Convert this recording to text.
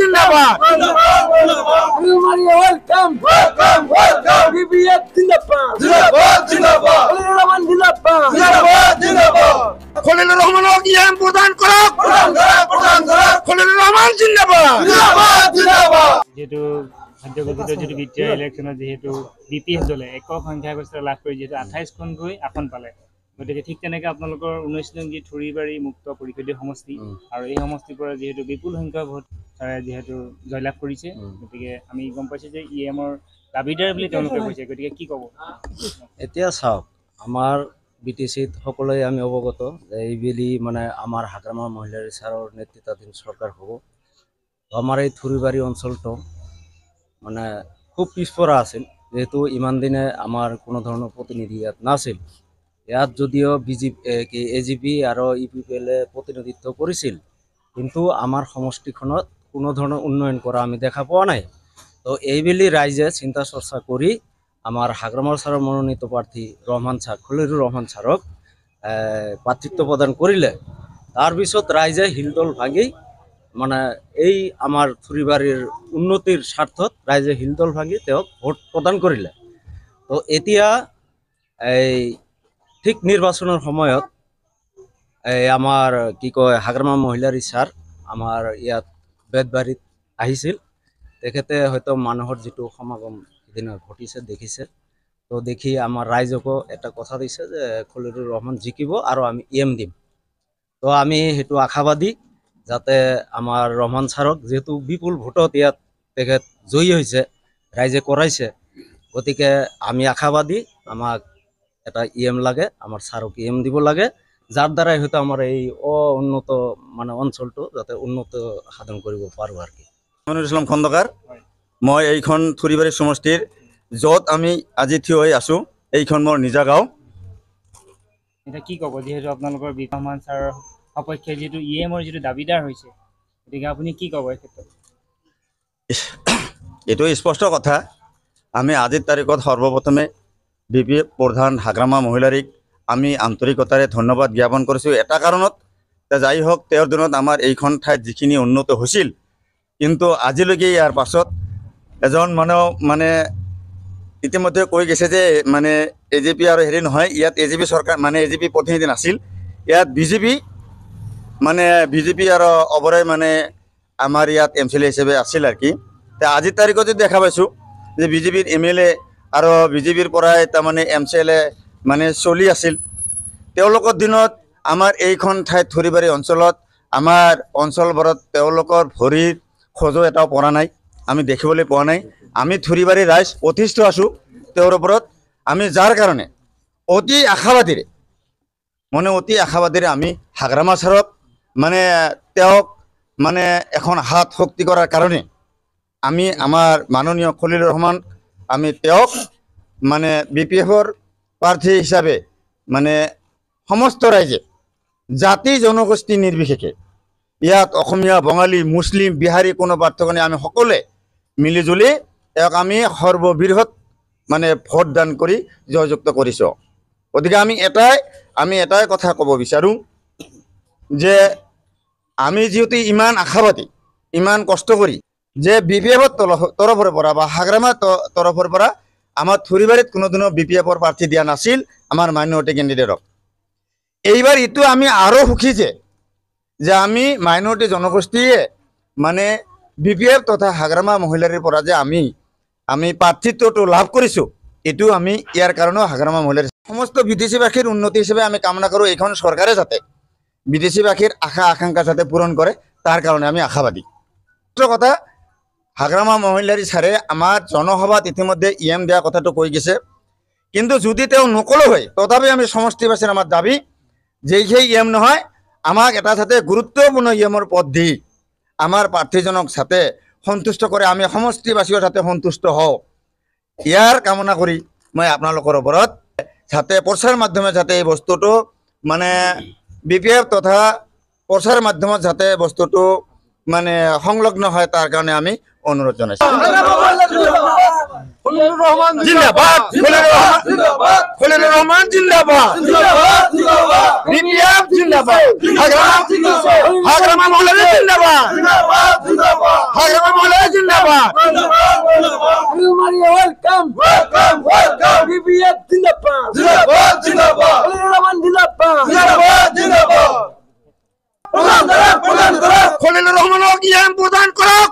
জিন্দাবাদ welcome welcome BPF জিন্দাবাদ জিন্দাবাদ জিন্দাবাদ খলিলুর রহমান জিন্দাবাদ জিন্দাবাদ জিন্দাবাদ খলিলুর রহমান ইএম প্রদান করুক খলিলুর রহমান জিন্দাবাদ জিন্দাবাদ জিন্দাবাদ যেহেতু সদ্যঘোষিত যিটো বিটিআৰ ইলেকশ্যনত যিহেতু বিপিএফ দলে একক সংখ্যাগৰিষ্ঠতা লাভ কৰি যিহেতু 28খনকৈ আসন পালে গতিকে ঠিক তেনেকৈ আপোনালোকৰ 19 নং যি থুৰিবাৰী মুক্ত পৰিষদীয় সমষ্টি আৰু এই সমষ্টিৰ পৰা যিহেতু বিপুল সংখ্যক ভোট যিহেতু জয়লাভ কৰিছে গতিকে আমি গম পাইছোঁ যে ইএমৰ দাবীদাৰ বুলি তেওঁলোকে কৈছে গতিকে কি ক'ব এতিয়া চাওক আমাৰ বিটিচিত সকলোৱে আমি অৱগত যে এইবেলি মানে আমাৰ হাগ্ৰামা মহিলাৰ ছাৰৰ নেতৃত্বাধীন চৰকাৰ হ'ব আমাৰ এই থুৰিবাৰী অঞ্চলটো মানে খুব পিছপৰা আছিল যেহেতু ইমান দিনে আমাৰ কোনো ধৰণৰ প্ৰতিনিধি ইয়াত নাছিল ইয়াত যদিও এজিপি আৰু ইউপিপিএলে প্ৰতিনিধিত্ব কৰিছিল কিন্তু আমাৰ সমষ্টিখনত কোনো ধৰণৰ উন্নয়ন কৰা আমি দেখা পোৱা নাই তো এইবেলি ৰাইজে চিন্তা চৰ্চা কৰি আমাৰ হাগ্ৰামা ছাৰৰ মনোনীত প্ৰাৰ্থী খলিলুৰ ৰহমান ছাৰক প্ৰাৰ্থিত্ব প্ৰদান কৰিলে তাৰপিছত ৰাইজে হিলদল ভাঙি মানে এই আমাৰ থুৰিবাৰীৰ উন্নতিৰ স্বাৰ্থত ৰাইজে হিলদল ভাঙি তেওঁক ভোট প্ৰদান কৰিলে তো এতিয়া এই ঠিক নিৰ্বাচনৰ সময়ত আমাৰ কি কয় হাগ্ৰামা মহিলাৰ ছাৰ আমাৰ ইয়াত বেতবাৰীত আহিছিল তেখেতে হয়তো মানুহৰ যিটো সমাগম সিদিনা ঘটিছে দেখিছে তো দেখি আমাৰ ৰাইজকো এটা কথা দিছে যে খলিলুৰ ৰহমান জিকিব আৰু আমি ইএম দিম তো আমি সেইটো আশাবাদী যাতে আমাৰ ৰহমান ছাৰক যেহেতু বিপুল ভোটত ইয়াত তেখেত জয়ী হৈছে ৰাইজে কৰাইছে গতিকে আমি আশাবাদী আমাক এটা ইএম লাগে আমাৰ ছাৰক ইএম দিব লাগে যাৰ দ্বাৰাই হয়তো আমাৰ এই উন্নত মানে অঞ্চলটো যাতে উন্নত সাধন কৰিব পাৰোঁ আৰু কি মনিৰুল ইছলাম খন্দকাৰ মই এইখন থুৰিবাৰী সমষ্টিৰ য'ত আমি আজি থিয় হৈ আছোঁ এইখন মোৰ নিজা গাঁও এতিয়া কি ক'ব যিহেতু আপোনালোকৰ ৰহমান ছাৰৰ সপক্ষে যিহেতু ইএমৰ যিটো দাবীদাৰ হৈছে গতিকে আপুনি কি ক'ব এই ক্ষেত্ৰত এইটো স্পষ্ট কথা আমি আজিৰ তাৰিখত সৰ্বপ্ৰথমে বিপিএফ প্ৰধান হাগ্ৰামা মহিলাৰীক আমি আন্তৰিকতাৰে ধন্যবাদ জ্ঞাপন কৰিছোঁ এটা কাৰণত যাই হওক তেওঁৰ দিনত আমাৰ এইখন ঠাইত যিখিনি উন্নত হৈছিল কিন্তু আজিলৈকে ইয়াৰ পাছত এজন মানুহ মানে ইতিমধ্যে কৈ গৈছে যে মানে এজিপি আৰু হেৰি নহয় ইয়াত এজিপি চৰকাৰ মানে এজিপি প্ৰতিনিধি নাছিল ইয়াত বিজেপি আৰু অবৰাই মানে আমাৰ ইয়াত MCLA হিচাপে আছিল আৰু কি আজিৰ তাৰিখত দেখা পাইছোঁ যে বিজেপিৰ MLA আৰু বিজেপিৰ পৰাই তাৰমানে MCLA মানে চলি আছিল তেওঁলোকৰ দিনত আমাৰ এইখন ঠাইত থুৰিবাৰী অঞ্চলত আমাৰ অঞ্চলবোৰত তেওঁলোকৰ ভৰিত খোজো এটাও পৰা নাই আমি দেখিবলৈ পোৱা নাই আমি থুৰিবাৰী ৰাইজ অতিষ্ঠ আছোঁ তেওঁৰ ওপৰত আমি যাৰ কাৰণে অতি আশাবাদীৰে আমি হাগ্ৰামা ছাৰক মানে তেওঁক মানে এখন হাত শক্তি কৰাৰ কাৰণে আমি আমাৰ মাননীয় খলিলুৰ ৰহমান আমি তেওঁক মানে বিপিএফৰ প্ৰাৰ্থী হিচাপে মানে সমস্ত ৰাইজে জাতি জনগোষ্ঠী নিৰ্বিশেষে ইয়াত অসমীয়া বঙালী মুছলিম বিহাৰী কোনো পাৰ্থক্য নাই আমি সকলোৱে মিলিজুলি তেওঁক আমি সৰ্ববৃহৎ মানে ভোট দান কৰি জয়যুক্ত কৰিছোঁ গতিকে আমি এটাই কথা ক'ব বিচাৰোঁ যে আমি যিহেতু ইমান আশাবাদী ইমান কষ্ট কৰি যে বিপিএফৰ তৰফৰ পৰা বা হাগ্ৰামাৰ তৰফৰ পৰা আমাৰ থুৰিবাৰীত কোনোদিনো বিপিএফৰ প্ৰাৰ্থী দিয়া নাছিল আমাৰ মাইনৰিটি কেণ্ডিডেটক এইবাৰ ইটো আমি আৰু সুখী যে আমি মাইনৰিটি জনগোষ্ঠীয়ে মানে বিপিএফ তথা হাগ্ৰামা মহিলাৰীৰ পৰা যে আমি প্ৰাৰ্থিত্বটো লাভ কৰিছোঁ এইটো আমি ইয়াৰ কাৰণেও হাগ্ৰামা মহিলাৰ সমস্ত বিদেশীবাসীৰ উন্নতি হিচাপে আমি কামনা কৰোঁ এইখন চৰকাৰে যাতে বিদেশীবাসীৰ আশা আকাংক্ষা যাতে পূৰণ কৰে তাৰ কাৰণে আমি আশাবাদী কথা হাগ্ৰামা মহিলাৰী ছাৰে আমাৰ জনসভাত ইতিমধ্যে ইএম দিয়া কথাটো কৈ গৈছে কিন্তু যদি তেওঁ নকলো হয় তথাপি আমি সমষ্টিবাসীৰ আমাৰ দাবী যে সেই ইএম নহয় আমাক এটা যাতে গুৰুত্বপূৰ্ণ ইএমৰ পদ দি আমাৰ প্ৰাৰ্থীজনক যাতে সন্তুষ্ট কৰে আমি সমষ্টিবাসীও যাতে সন্তুষ্ট হওঁ ইয়াৰ কামনা কৰি মই আপোনালোকৰ ওপৰত যাতে প্ৰচাৰ মাধ্যমে যাতে এই বস্তুটো মানে বিপিএফ তথা প্ৰচাৰ মাধ্যমত যাতে বস্তুটো মানে সংলগ্ন হয় তাৰ কাৰণে আমি অনুৰোধ জনাইছোঁ খলিলুর রহমান জিন্দাবাদ খলিলুর রহমান জিন্দাবাদ বিপিএফ জিন্দাবাদ হাগ্রামা মহিলা জিন্দাবাদ জিন্দাবাদ ওয়েলকাম ওয়েলকাম ওয়েলকাম বিপিএফ জিন্দাবাদ জিন্দাবাদ জিন্দাবাদ খলিলুর রহমান জিন্দাবাদ জিন্দাবাদ জিন্দাবাদ খলিলুর রহমানক ইএম প্রদান করক